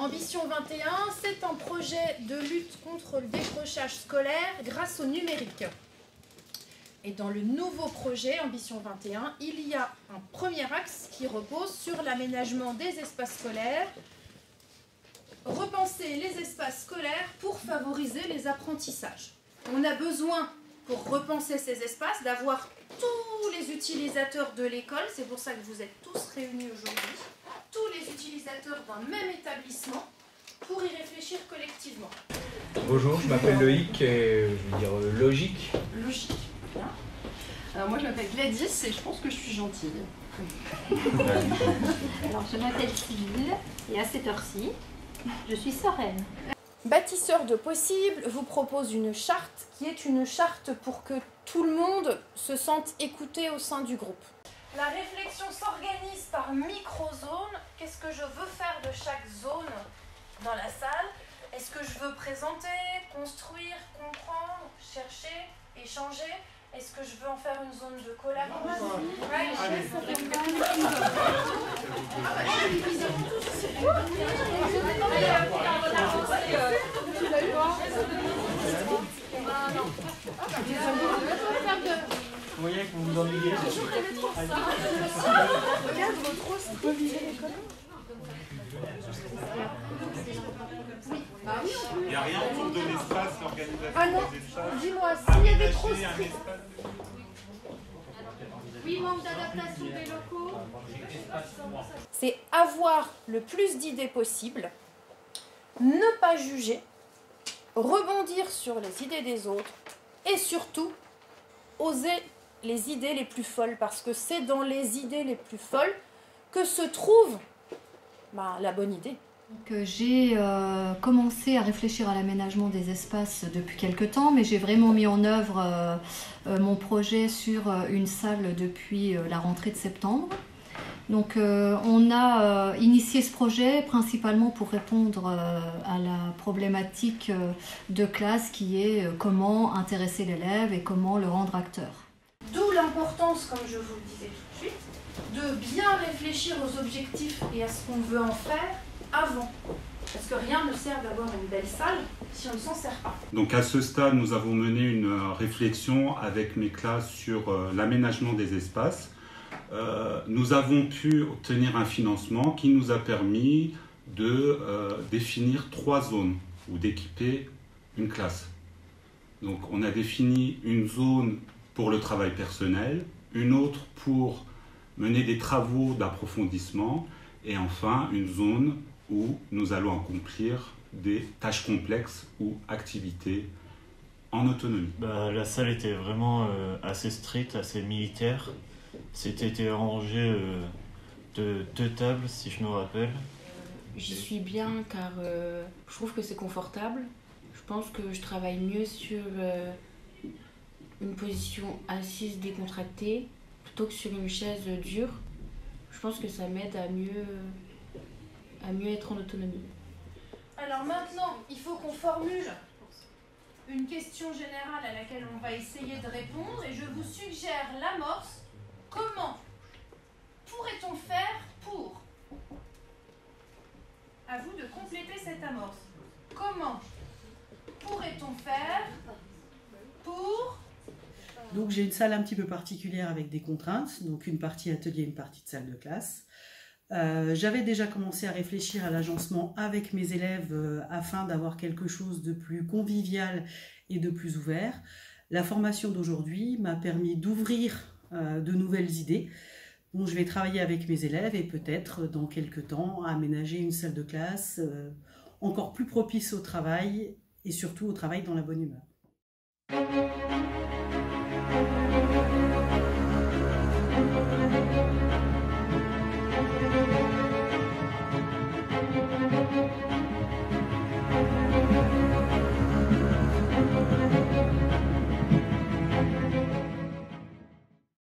Ambition 21, c'est un projet de lutte contre le décrochage scolaire grâce au numérique. Et dans le nouveau projet Ambition 21, il y a un premier axe qui repose sur l'aménagement des espaces scolaires, repenser les espaces scolaires pour favoriser les apprentissages. On a besoin, pour repenser ces espaces, d'avoir tous les utilisateurs de l'école, c'est pour ça que vous êtes tous réunis aujourd'hui, tous les utilisateurs d'un même établissement, pour y réfléchir collectivement. Bonjour, je m'appelle Loïc et je veux dire logique. Logique. Bien. Alors moi je m'appelle Gladys et je pense que je suis gentille. Alors je m'appelle Sybille et à cette heure-ci, je suis sereine. Bâtisseurs de possibles vous propose une charte qui est une charte pour que tout le monde se sente écouté au sein du groupe. La réflexion s'organise par micro-zones. Qu'est-ce que je veux faire de chaque zone dans la salle? Est-ce que je veux présenter, construire, comprendre, chercher, échanger? Est-ce que je veux en faire une zone de collaboration? Vous voyez que vous vous ennuyez. Il n'y a rien autour de l'espace, l'organisation des espaces. Dis-moi, s'il y avait trop... Oui, manque d'adaptation des locaux. C'est avoir le plus d'idées possible, ne pas juger, rebondir sur les idées des autres et surtout oser les idées les plus folles, parce que c'est dans les idées les plus folles que se trouve la bonne idée. J'ai commencé à réfléchir à l'aménagement des espaces depuis quelque temps, mais j'ai vraiment mis en œuvre mon projet sur une salle depuis la rentrée de septembre. Donc on a initié ce projet principalement pour répondre à la problématique de classe qui est comment intéresser l'élève et comment le rendre acteur. D'où l'importance, comme je vous le disais tout de suite, de bien réfléchir aux objectifs et à ce qu'on veut en faire avant. Parce que rien ne sert d'avoir une belle salle si on ne s'en sert pas. Donc à ce stade, nous avons mené une réflexion avec mes classes sur l'aménagement des espaces. Nous avons pu obtenir un financement qui nous a permis de définir 3 zones ou d'équiper une classe. Donc on a défini une zone pour le travail personnel, une autre pour mener des travaux d'approfondissement et enfin une zone où nous allons accomplir des tâches complexes ou activités en autonomie. La salle était vraiment assez stricte, assez militaire. C'était rangé de 2 tables, si je me rappelle. J'y suis bien car je trouve que c'est confortable. Je pense que je travaille mieux sur une position assise décontractée plutôt que sur une chaise dure. Je pense que ça m'aide à mieux être en autonomie. Alors maintenant, il faut qu'on formule une question générale à laquelle on va essayer de répondre et je vous suggère l'amorce. Comment pourrait-on faire pour? À vous de compléter cette amorce. Comment pourrait-on faire pour... Donc j'ai une salle un petit peu particulière avec des contraintes, donc une partie atelier, une partie de salle de classe. J'avais déjà commencé à réfléchir à l'agencement avec mes élèves afin d'avoir quelque chose de plus convivial et de plus ouvert. La formation d'aujourd'hui m'a permis d'ouvrir de nouvelles idées. Bon, je vais travailler avec mes élèves et peut-être dans quelques temps aménager une salle de classe encore plus propice au travail et surtout au travail dans la bonne humeur.